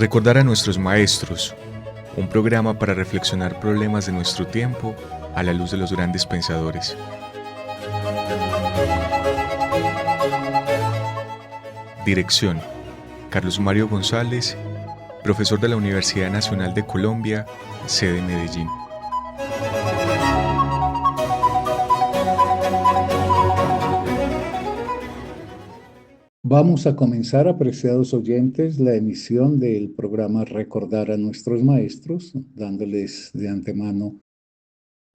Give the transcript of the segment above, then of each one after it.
Recordar a nuestros maestros, un programa para reflexionar problemas de nuestro tiempo a la luz de los grandes pensadores. Dirección: Carlos Mario González, profesor de la Universidad Nacional de Colombia, sede Medellín. Vamos a comenzar, apreciados oyentes, la emisión del programa Recordar a nuestros maestros, dándoles de antemano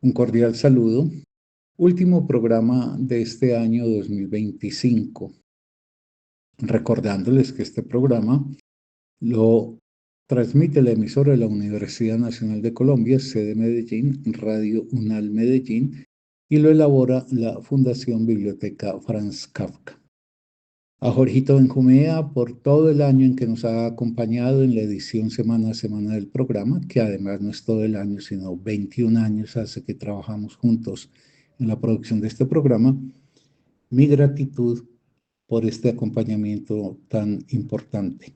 un cordial saludo. Último programa de este año 2025. Recordándoles que este programa lo transmite la emisora de la Universidad Nacional de Colombia, sede Medellín, Radio UNAL Medellín, y lo elabora la Fundación Biblioteca Franz Kafka. A Jorgito Benjumea por todo el año en que nos ha acompañado en la edición semana a semana del programa, que además no es todo el año, sino 21 años hace que trabajamos juntos en la producción de este programa. Mi gratitud por este acompañamiento tan importante.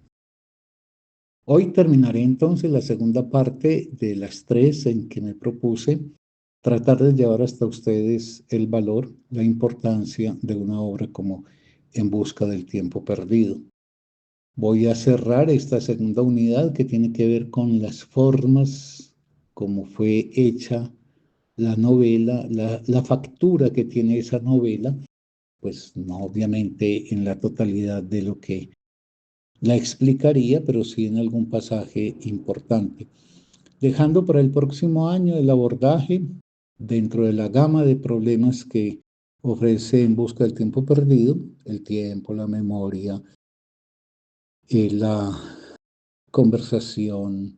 Hoy terminaré entonces la segunda parte de las 3 en que me propuse tratar de llevar hasta ustedes el valor, la importancia de una obra como En busca del tiempo perdido. Voy a cerrar esta segunda unidad que tiene que ver con las formas, cómo fue hecha la novela, la factura que tiene esa novela, pues no obviamente en la totalidad de lo que la explicaría, pero sí en algún pasaje importante. Dejando para el próximo año el abordaje dentro de la gama de problemas que ofrece En busca del tiempo perdido, el tiempo, la memoria, la conversación,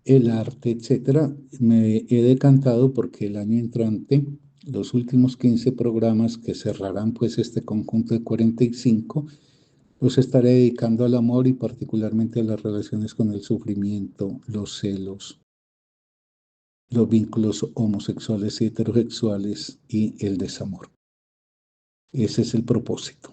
el arte, etcétera. Me he decantado porque el año entrante, los últimos 15 programas que cerrarán pues este conjunto de 45, los estaré dedicando al amor y particularmente a las relaciones con el sufrimiento, los celos, los vínculos homosexuales y heterosexuales y el desamor. Ese es el propósito.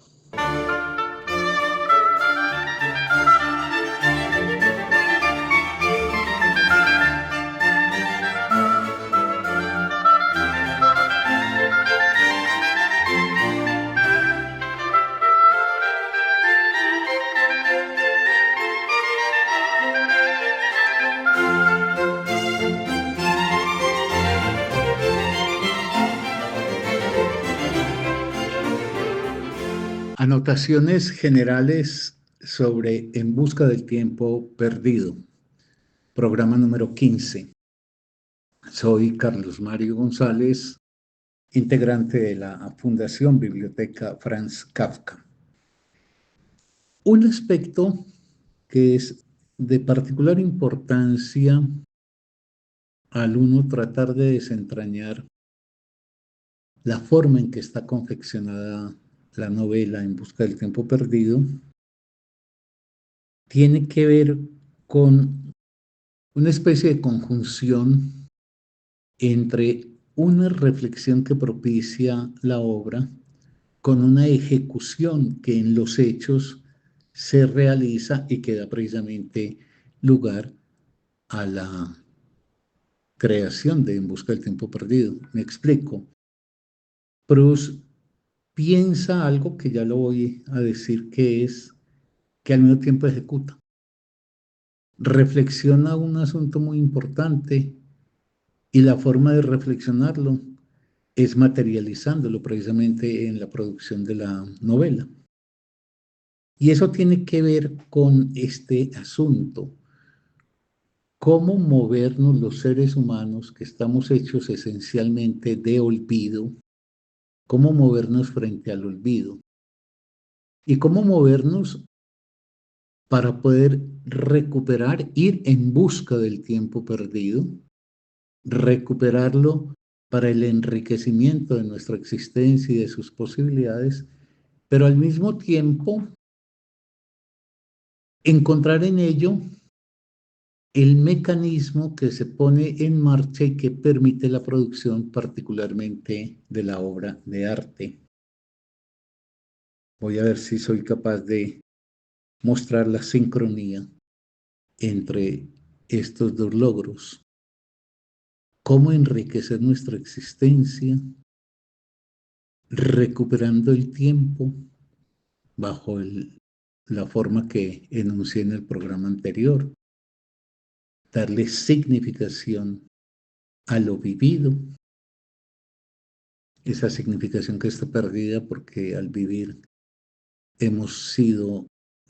Anotaciones generales sobre En busca del tiempo perdido, programa número 15. Soy Carlos Mario González, integrante de la Fundación Biblioteca Franz Kafka. Un aspecto que es de particular importancia al uno tratar de desentrañar la forma en que está confeccionada la novela En busca del tiempo perdido, tiene que ver con una especie de conjunción entre una reflexión que propicia la obra con una ejecución que en los hechos se realiza y que da precisamente lugar a la creación de En busca del tiempo perdido. Me explico. Proust piensa algo que ya lo voy a decir, que es que al mismo tiempo ejecuta. Reflexiona un asunto muy importante y la forma de reflexionarlo es materializándolo precisamente en la producción de la novela. Y eso tiene que ver con este asunto. Cómo movernos los seres humanos, que estamos hechos esencialmente de olvido, cómo movernos frente al olvido y cómo movernos para poder recuperar, ir en busca del tiempo perdido, recuperarlo para el enriquecimiento de nuestra existencia y de sus posibilidades, pero al mismo tiempo encontrar en ello el mecanismo que se pone en marcha y que permite la producción particularmente de la obra de arte. Voy a ver si soy capaz de mostrar la sincronía entre estos dos logros. Cómo enriquecer nuestra existencia, recuperando el tiempo bajo la forma que enuncié en el programa anterior, darle significación a lo vivido, esa significación que está perdida porque al vivir hemos sido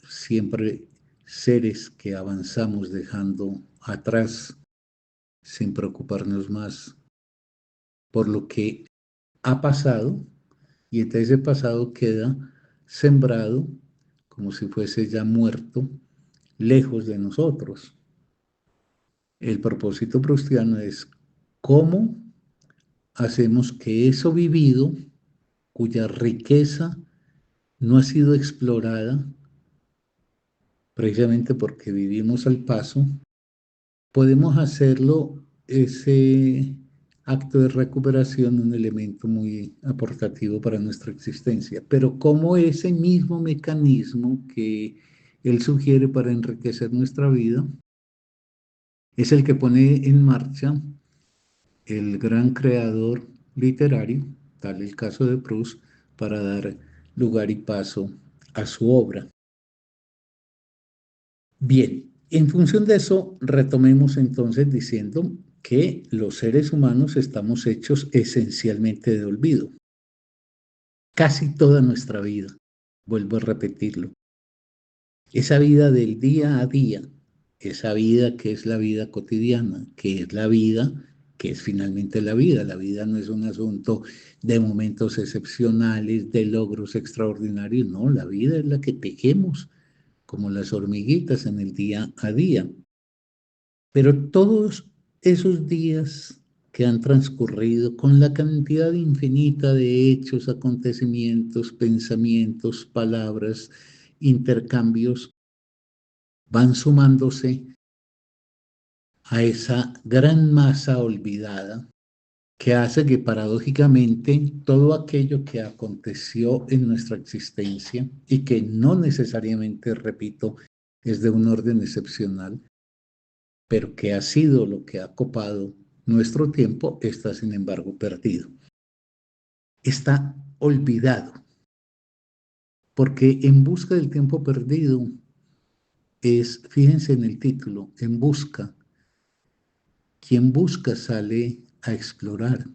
siempre seres que avanzamos dejando atrás sin preocuparnos más por lo que ha pasado, y entonces ese pasado queda sembrado como si fuese ya muerto, lejos de nosotros. El propósito proustiano es cómo hacemos que eso vivido, cuya riqueza no ha sido explorada, precisamente porque vivimos al paso, podemos hacerlo, ese acto de recuperación, un elemento muy aportativo para nuestra existencia, pero como ese mismo mecanismo que él sugiere para enriquecer nuestra vida, es el que pone en marcha el gran creador literario, tal el caso de Proust, para dar lugar y paso a su obra. Bien, en función de eso, retomemos entonces diciendo que los seres humanos estamos hechos esencialmente de olvido. Casi toda nuestra vida, vuelvo a repetirlo. Esa vida del día a día, esa vida que es la vida cotidiana, que es la vida, que es finalmente la vida. La vida no es un asunto de momentos excepcionales, de logros extraordinarios, no, la vida es la que tejemos como las hormiguitas en el día a día. Pero todos esos días que han transcurrido con la cantidad infinita de hechos, acontecimientos, pensamientos, palabras, intercambios, van sumándose a esa gran masa olvidada que hace que paradójicamente todo aquello que aconteció en nuestra existencia y que no necesariamente, repito, es de un orden excepcional, pero que ha sido lo que ha copado nuestro tiempo, está sin embargo perdido. Está olvidado, porque en busca del tiempo perdido es, fíjense en el título, en busca. Quien busca sale a explorar,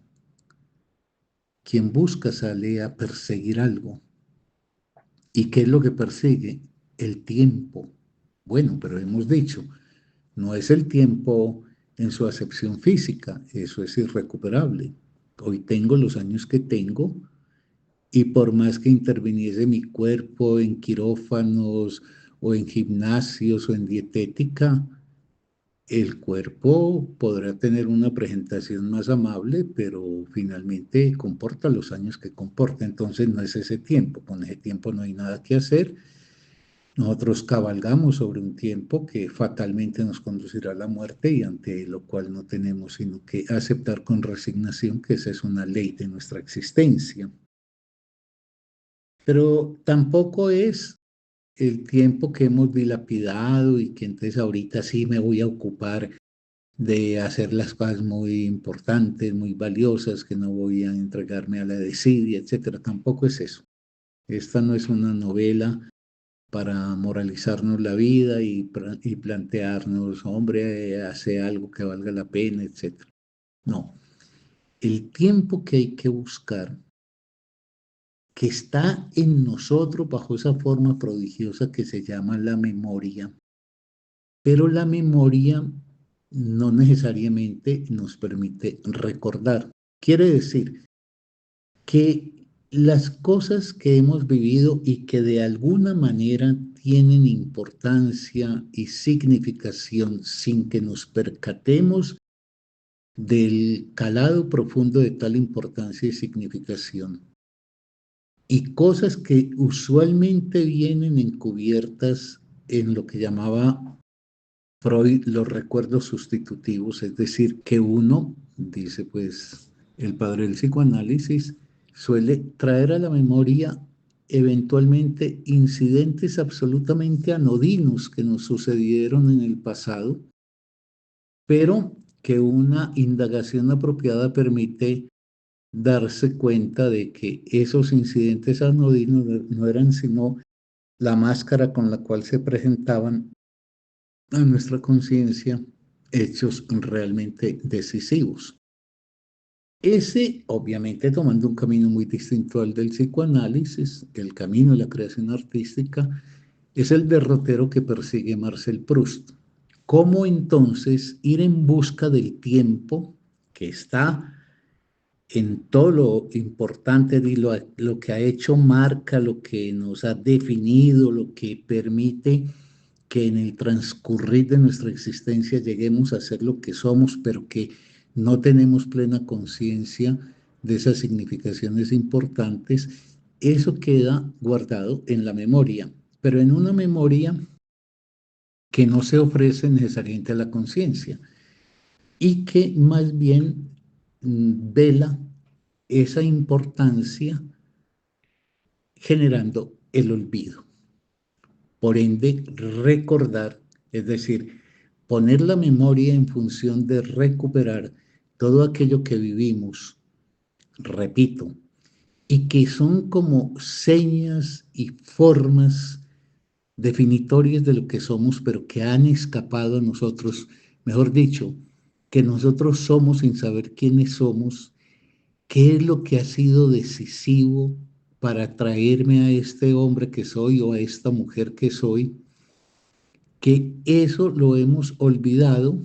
quien busca sale a perseguir algo. ¿Y qué es lo que persigue? El tiempo. Bueno, pero hemos dicho, no es el tiempo en su acepción física, eso es irrecuperable. Hoy tengo los años que tengo y por más que interviniese mi cuerpo en quirófanos o en gimnasios o en dietética, el cuerpo podrá tener una presentación más amable, pero finalmente comporta los años que comporta. Entonces no es ese tiempo, con ese tiempo no hay nada que hacer. Nosotros cabalgamos sobre un tiempo que fatalmente nos conducirá a la muerte y ante lo cual no tenemos sino que aceptar con resignación que esa es una ley de nuestra existencia. Pero tampoco es el tiempo que hemos dilapidado y que entonces ahorita sí me voy a ocupar de hacer las cosas muy importantes, muy valiosas, que no voy a entregarme a la desidia, etcétera. Tampoco es eso. Esta no es una novela para moralizarnos la vida y plantearnos, hombre, hace algo que valga la pena, etcétera. No. El tiempo que hay que buscar, que está en nosotros bajo esa forma prodigiosa que se llama la memoria, pero la memoria no necesariamente nos permite recordar. Quiere decir que las cosas que hemos vivido y que de alguna manera tienen importancia y significación sin que nos percatemos del calado profundo de tal importancia y significación, y cosas que usualmente vienen encubiertas en lo que llamaba Freud los recuerdos sustitutivos, es decir, que uno, dice pues el padre del psicoanálisis, suele traer a la memoria eventualmente incidentes absolutamente anodinos que nos sucedieron en el pasado, pero que una indagación apropiada permite darse cuenta de que esos incidentes anodinos no eran sino la máscara con la cual se presentaban a nuestra conciencia hechos realmente decisivos. Ese, obviamente, tomando un camino muy distinto al del psicoanálisis, el camino de la creación artística, es el derrotero que persigue Marcel Proust. ¿Cómo entonces ir en busca del tiempo que está en todo lo importante de lo que ha hecho marca, lo que nos ha definido, lo que permite que en el transcurrir de nuestra existencia lleguemos a ser lo que somos, pero que no tenemos plena conciencia de esas significaciones importantes? Eso queda guardado en la memoria, pero en una memoria que no se ofrece necesariamente a la conciencia y que más bien vela esa importancia generando el olvido. Por ende, recordar, es decir, poner la memoria en función de recuperar todo aquello que vivimos, repito, y que son como señas y formas definitorias de lo que somos, pero que han escapado a nosotros, mejor dicho, que nosotros somos sin saber quiénes somos. ¿Qué es lo que ha sido decisivo para traerme a este hombre que soy o a esta mujer que soy? Que eso lo hemos olvidado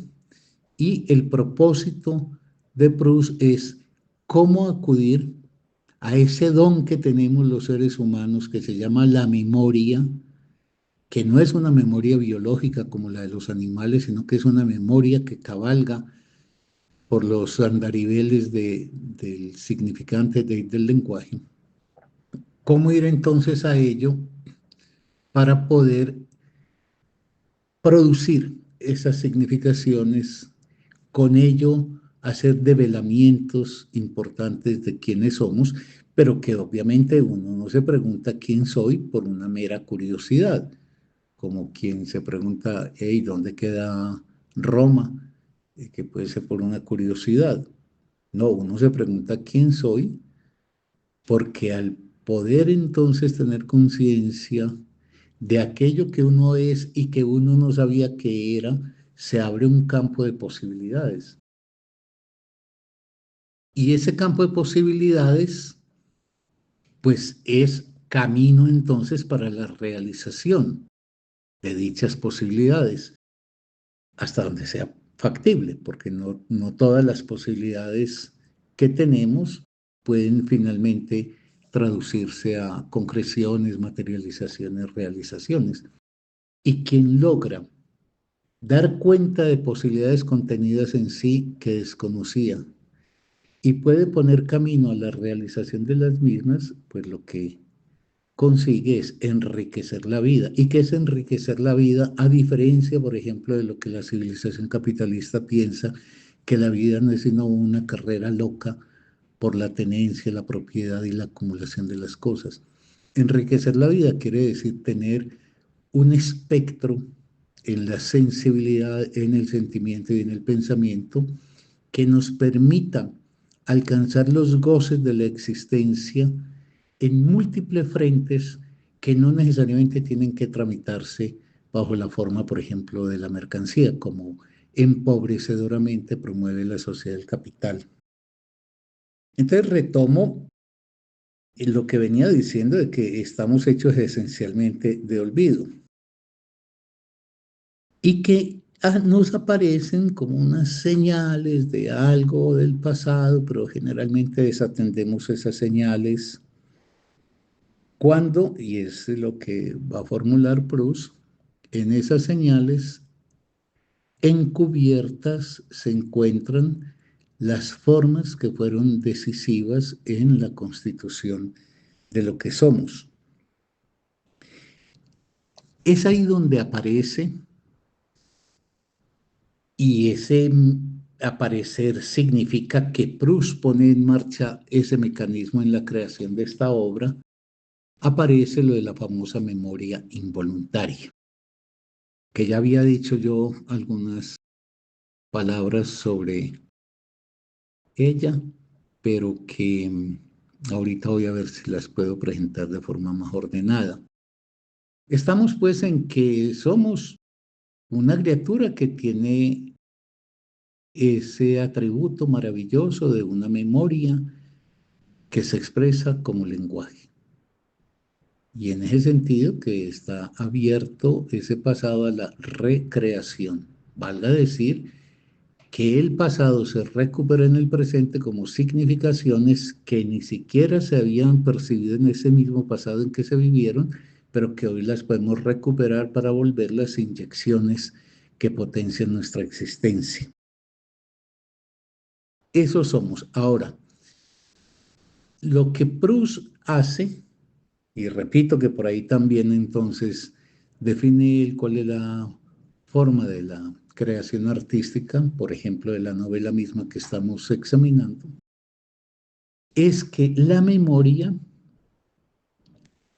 y el propósito de Proust es cómo acudir a ese don que tenemos los seres humanos que se llama la memoria, que no es una memoria biológica como la de los animales, sino que es una memoria que cabalga por los andariveles del significante del lenguaje. ¿Cómo ir entonces a ello para poder producir esas significaciones, con ello hacer develamientos importantes de quiénes somos, pero que obviamente uno no se pregunta quién soy por una mera curiosidad, como quien se pregunta, hey, ¿dónde queda Roma? Que puede ser por una curiosidad. No, uno se pregunta quién soy, porque al poder entonces tener conciencia de aquello que uno es y que uno no sabía que era, se abre un campo de posibilidades. Y ese campo de posibilidades, pues es camino entonces para la realización de dichas posibilidades, hasta donde sea factible, porque no todas las posibilidades que tenemos pueden finalmente traducirse a concreciones, materializaciones, realizaciones. Y quien logra dar cuenta de posibilidades contenidas en sí que desconocía y puede poner camino a la realización de las mismas, pues lo que consigue es enriquecer la vida. ¿Y qué es enriquecer la vida? A diferencia, por ejemplo, de lo que la civilización capitalista piensa, que la vida no es sino una carrera loca por la tenencia, la propiedad y la acumulación de las cosas. Enriquecer la vida quiere decir tener un espectro en la sensibilidad, en el sentimiento y en el pensamiento que nos permita alcanzar los goces de la existencia en múltiples frentes que no necesariamente tienen que tramitarse bajo la forma, por ejemplo, de la mercancía, como empobrecedoramente promueve la sociedad del capital. Entonces retomo lo que venía diciendo de que estamos hechos esencialmente de olvido y que nos aparecen como unas señales de algo del pasado, pero generalmente desatendemos esas señales cuando, y es lo que va a formular Proust, en esas señales encubiertas se encuentran las formas que fueron decisivas en la constitución de lo que somos. Es ahí donde aparece, y ese aparecer significa que Proust pone en marcha ese mecanismo en la creación de esta obra, aparece lo de la famosa memoria involuntaria, que ya había dicho yo algunas palabras sobre ella, pero que ahorita voy a ver si las puedo presentar de forma más ordenada. Estamos pues en que somos una criatura que tiene ese atributo maravilloso de una memoria que se expresa como lenguaje. Y en ese sentido que está abierto ese pasado a la recreación. Valga decir que el pasado se recupera en el presente como significaciones que ni siquiera se habían percibido en ese mismo pasado en que se vivieron, pero que hoy las podemos recuperar para volver las inyecciones que potencian nuestra existencia. Eso somos. Ahora, lo que Proust hace, y repito que por ahí también entonces define cuál es la forma de la creación artística, por ejemplo, de la novela misma que estamos examinando, es que la memoria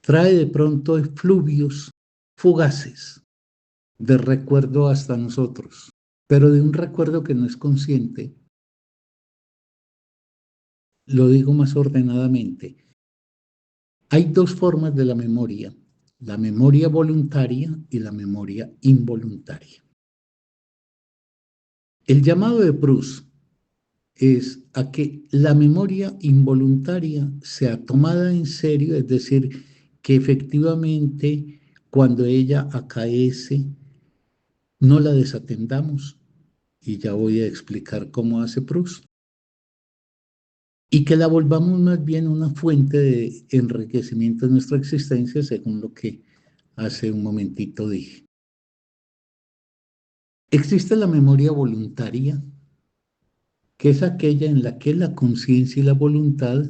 trae de pronto efluvios fugaces de recuerdo hasta nosotros, pero de un recuerdo que no es consciente. Lo digo más ordenadamente. Hay dos formas de la memoria voluntaria y la memoria involuntaria. El llamado de Proust es a que la memoria involuntaria sea tomada en serio, es decir, que efectivamente cuando ella acaece no la desatendamos, y ya voy a explicar cómo hace Proust, y que la volvamos más bien una fuente de enriquecimiento de nuestra existencia, según lo que hace un momentito dije. Existe la memoria voluntaria, que es aquella en la que la conciencia y la voluntad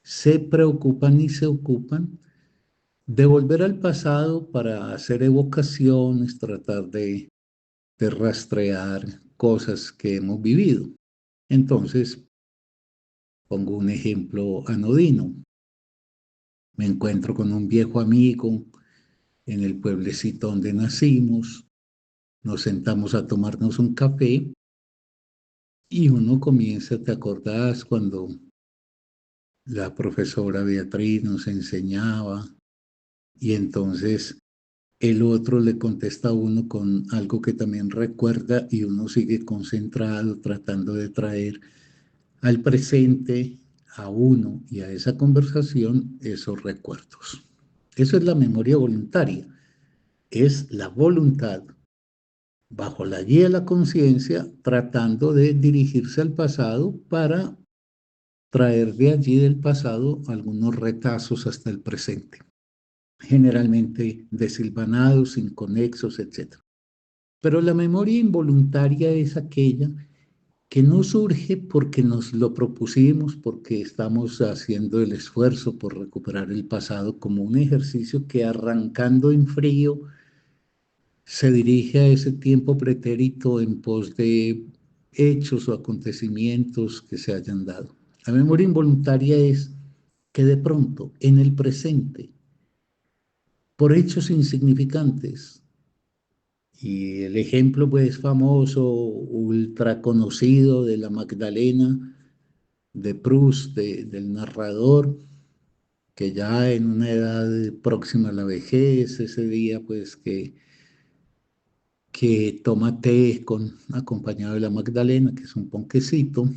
se preocupan y se ocupan de volver al pasado para hacer evocaciones, tratar de rastrear cosas que hemos vivido. Entonces, pongo un ejemplo anodino. Me encuentro con un viejo amigo en el pueblecito donde nacimos, nos sentamos a tomarnos un café y uno comienza, ¿te acordás cuando la profesora Beatriz nos enseñaba? Y entonces el otro le contesta a uno con algo que también recuerda y uno sigue concentrado tratando de traer al presente, a uno y a esa conversación esos recuerdos. Eso es la memoria voluntaria, es la voluntad bajo la guía de la conciencia tratando de dirigirse al pasado para traer de allí del pasado algunos retazos hasta el presente, generalmente desilvanados, inconexos, etc. Pero la memoria involuntaria es aquella que no surge porque nos lo propusimos, porque estamos haciendo el esfuerzo por recuperar el pasado como un ejercicio que arrancando en frío se dirige a ese tiempo pretérito en pos de hechos o acontecimientos que se hayan dado. La memoria involuntaria es que de pronto en el presente, por hechos insignificantes, y el ejemplo pues famoso, ultra conocido de la Magdalena, de Proust, del narrador, que ya en una edad próxima a la vejez, ese día pues que toma té acompañado de la Magdalena, que es un ponquecito,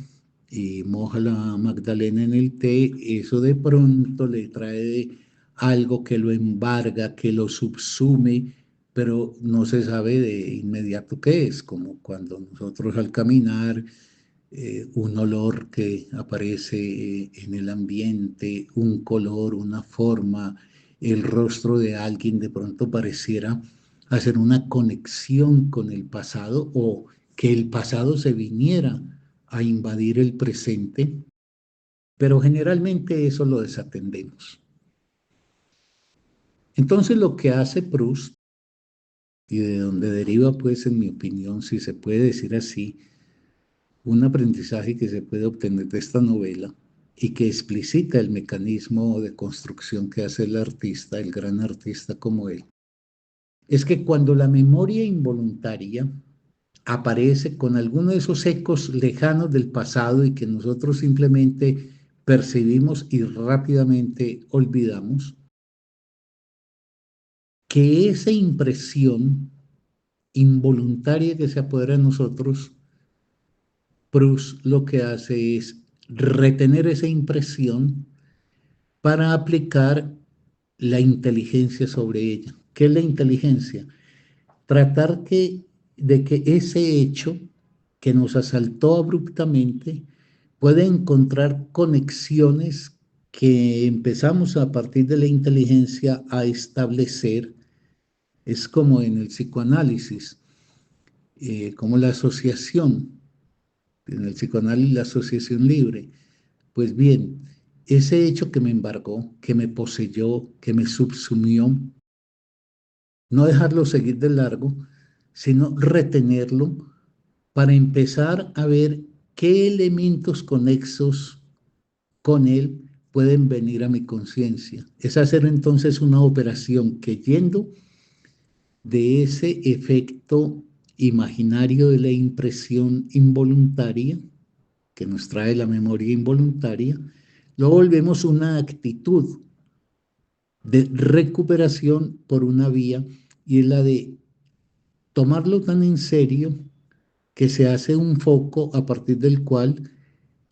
y moja la Magdalena en el té, eso de pronto le trae algo que lo embarga, que lo subsume, pero no se sabe de inmediato qué es, como cuando nosotros al caminar, un olor que aparece en el ambiente, un color, una forma, el rostro de alguien de pronto pareciera hacer una conexión con el pasado o que el pasado se viniera a invadir el presente, pero generalmente eso lo desatendemos. Entonces lo que hace Proust, y de donde deriva pues en mi opinión, si se puede decir así, un aprendizaje que se puede obtener de esta novela, y que explicita el mecanismo de construcción que hace el artista, el gran artista como él, es que cuando la memoria involuntaria aparece con alguno de esos ecos lejanos del pasado y que nosotros simplemente percibimos y rápidamente olvidamos, que esa impresión involuntaria que se apodera de nosotros, Proust lo que hace es retener esa impresión para aplicar la inteligencia sobre ella. ¿Qué es la inteligencia? Tratar de que ese hecho que nos asaltó abruptamente puede encontrar conexiones que empezamos a partir de la inteligencia a establecer. Es como en el psicoanálisis, como la asociación, en el psicoanálisis la asociación libre. Pues bien, ese hecho que me embargó, que me poseyó, que me subsumió, no dejarlo seguir de largo, sino retenerlo para empezar a ver qué elementos conexos con él pueden venir a mi conciencia. Es hacer entonces una operación que yendo de ese efecto imaginario de la impresión involuntaria que nos trae la memoria involuntaria, lo volvemos una actitud de recuperación por una vía y es la de tomarlo tan en serio que se hace un foco a partir del cual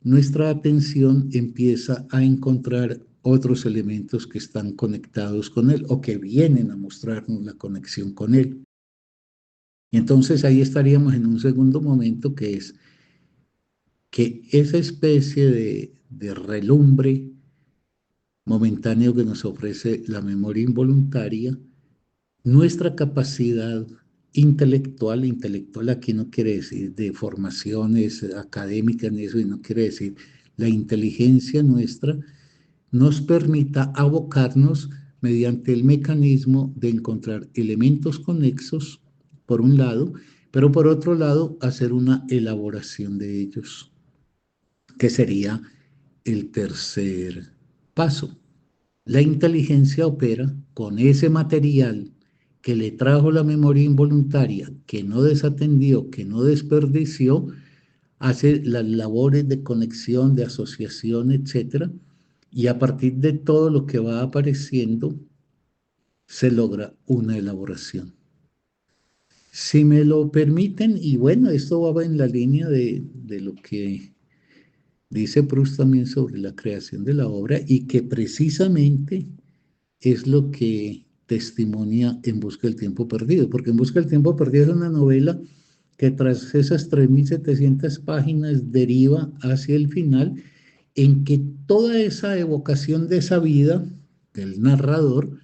nuestra atención empieza a encontrar otros elementos que están conectados con él o que vienen a mostrarnos la conexión con él. Y entonces ahí estaríamos en un segundo momento que es que esa especie de relumbre momentáneo que nos ofrece la memoria involuntaria, nuestra capacidad intelectual aquí no quiere decir de formaciones académicas ni eso, y no quiere decir la inteligencia nuestra, nos permita abocarnos mediante el mecanismo de encontrar elementos conexos, por un lado, pero por otro lado, hacer una elaboración de ellos, que sería el tercer paso. La inteligencia opera con ese material que le trajo la memoria involuntaria, que no desatendió, que no desperdició, hace las labores de conexión, de asociación, etcétera, y a partir de todo lo que va apareciendo, se logra una elaboración. Si me lo permiten, y bueno, esto va en la línea de lo que dice Proust también sobre la creación de la obra y que precisamente es lo que testimonia En Busca del Tiempo Perdido, porque En Busca del Tiempo Perdido es una novela que tras esas 3.700 páginas deriva hacia el final en que toda esa evocación de esa vida del narrador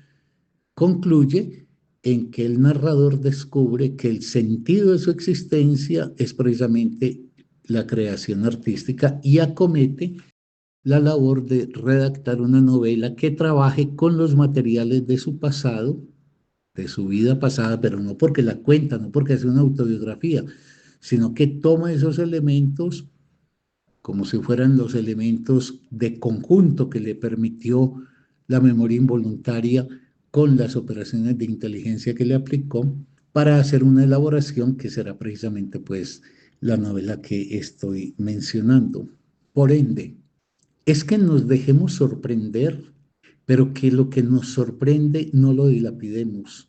concluye en que el narrador descubre que el sentido de su existencia es precisamente la creación artística y acomete la labor de redactar una novela que trabaje con los materiales de su pasado, de su vida pasada, pero no porque la cuenta, no porque hace una autobiografía, sino que toma esos elementos como si fueran los elementos de conjunto que le permitió la memoria involuntaria con las operaciones de inteligencia que le aplicó para hacer una elaboración que será precisamente pues la novela que estoy mencionando. Por ende, es que nos dejemos sorprender, pero que lo que nos sorprende no lo dilapidemos,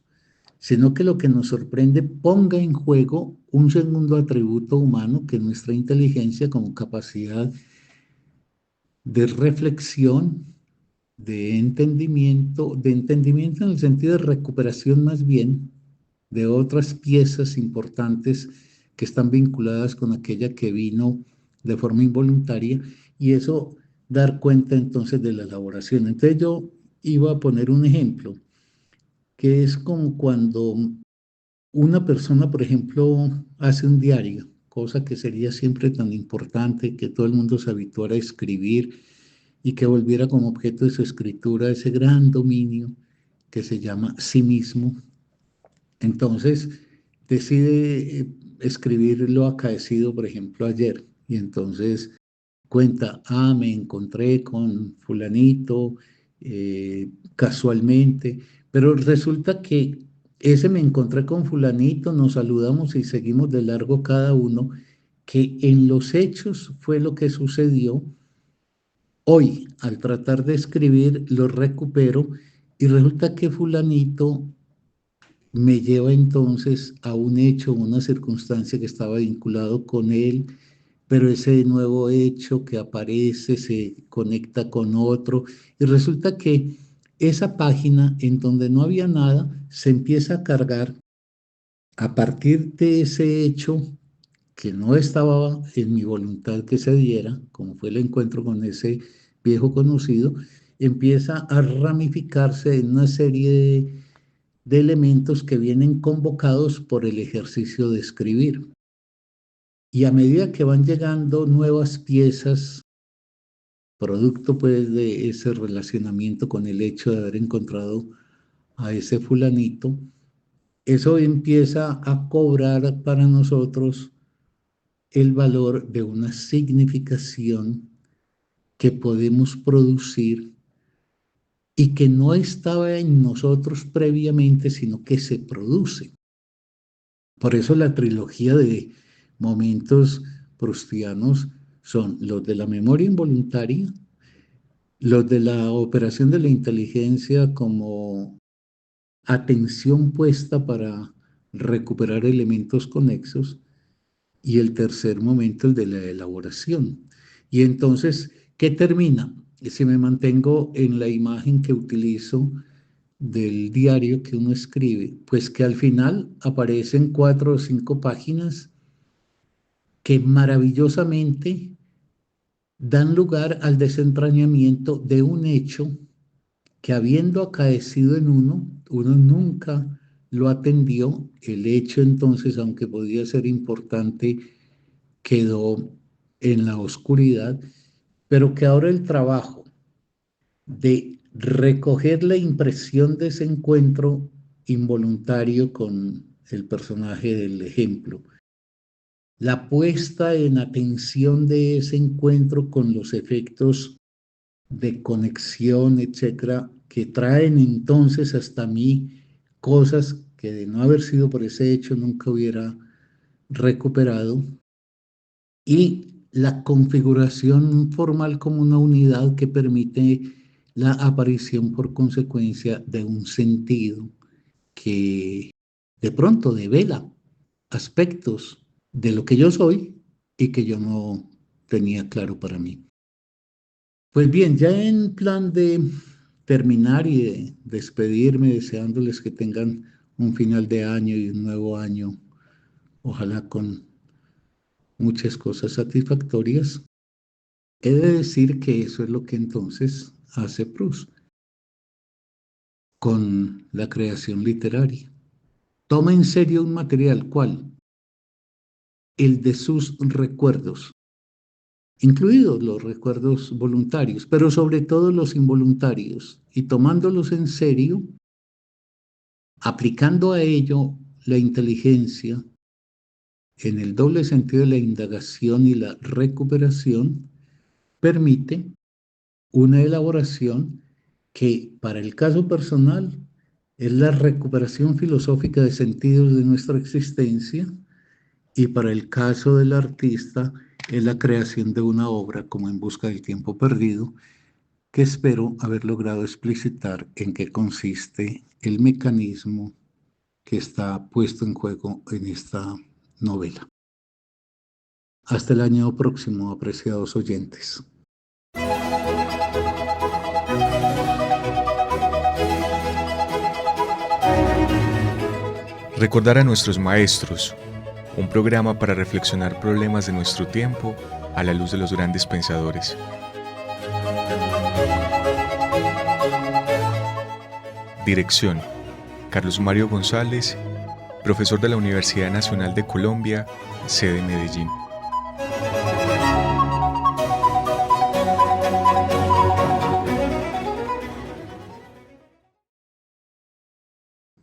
sino que lo que nos sorprende ponga en juego un segundo atributo humano que es nuestra inteligencia como capacidad de reflexión, de entendimiento en el sentido de recuperación más bien de otras piezas importantes que están vinculadas con aquella que vino de forma involuntaria y eso dar cuenta entonces de la elaboración. Entonces yo iba a poner un ejemplo, que es como cuando una persona, por ejemplo, hace un diario, cosa que sería siempre tan importante que todo el mundo se habituara a escribir y que volviera como objeto de su escritura ese gran dominio que se llama sí mismo. Entonces decide escribir lo acaecido, por ejemplo, ayer, y entonces cuenta, me encontré con fulanito casualmente, pero resulta que ese me encontré con fulanito, nos saludamos y seguimos de largo cada uno, que en los hechos fue lo que sucedió. Hoy, al tratar de escribir, lo recupero y resulta que fulanito me lleva entonces a un hecho, una circunstancia que estaba vinculado con él, pero ese nuevo hecho que aparece se conecta con otro y resulta que esa página en donde no había nada se empieza a cargar a partir de ese hecho que no estaba en mi voluntad que se diera, como fue el encuentro con ese viejo conocido, empieza a ramificarse en una serie de elementos que vienen convocados por el ejercicio de escribir. Y a medida que van llegando nuevas piezas, producto pues de ese relacionamiento con el hecho de haber encontrado a ese fulanito, eso empieza a cobrar para nosotros el valor de una significación que podemos producir y que no estaba en nosotros previamente, sino que se produce. Por eso la trilogía de momentos proustianos son los de la memoria involuntaria, los de la operación de la inteligencia como atención puesta para recuperar elementos conexos, y el tercer momento, el de la elaboración. Y entonces, ¿qué termina? Si me mantengo en la imagen que utilizo del diario que uno escribe, pues que al final aparecen 4 o 5 páginas que maravillosamente dan lugar al desentrañamiento de un hecho que, habiendo acaecido en uno nunca lo atendió. El hecho entonces, aunque podía ser importante, quedó en la oscuridad, pero que ahora el trabajo de recoger la impresión de ese encuentro involuntario con el personaje del ejemplo, la puesta en atención de ese encuentro con los efectos de conexión, etcétera, que traen entonces hasta mí cosas que, de no haber sido por ese hecho, nunca hubiera recuperado, y la configuración formal como una unidad que permite la aparición por consecuencia de un sentido que de pronto devela aspectos de lo que yo soy y que yo no tenía claro para mí. Pues bien, ya en plan de terminar y de despedirme, deseándoles que tengan un final de año y un nuevo año, ojalá con muchas cosas satisfactorias, he de decir que eso es lo que entonces hace Proust con la creación literaria. Toma en serio un material, ¿cuál? El de sus recuerdos, incluidos los recuerdos voluntarios, pero sobre todo los involuntarios, y tomándolos en serio, aplicando a ello la inteligencia en el doble sentido de la indagación y la recuperación, permite una elaboración que, para el caso personal, es la recuperación filosófica de sentidos de nuestra existencia, y para el caso del artista es la creación de una obra como En busca del tiempo perdido, que espero haber logrado explicitar en qué consiste el mecanismo que está puesto en juego en esta novela. Hasta el año próximo, apreciados oyentes. Recordar a nuestros maestros, un programa para reflexionar problemas de nuestro tiempo a la luz de los grandes pensadores. Dirección: Carlos Mario González, profesor de la Universidad Nacional de Colombia, sede Medellín.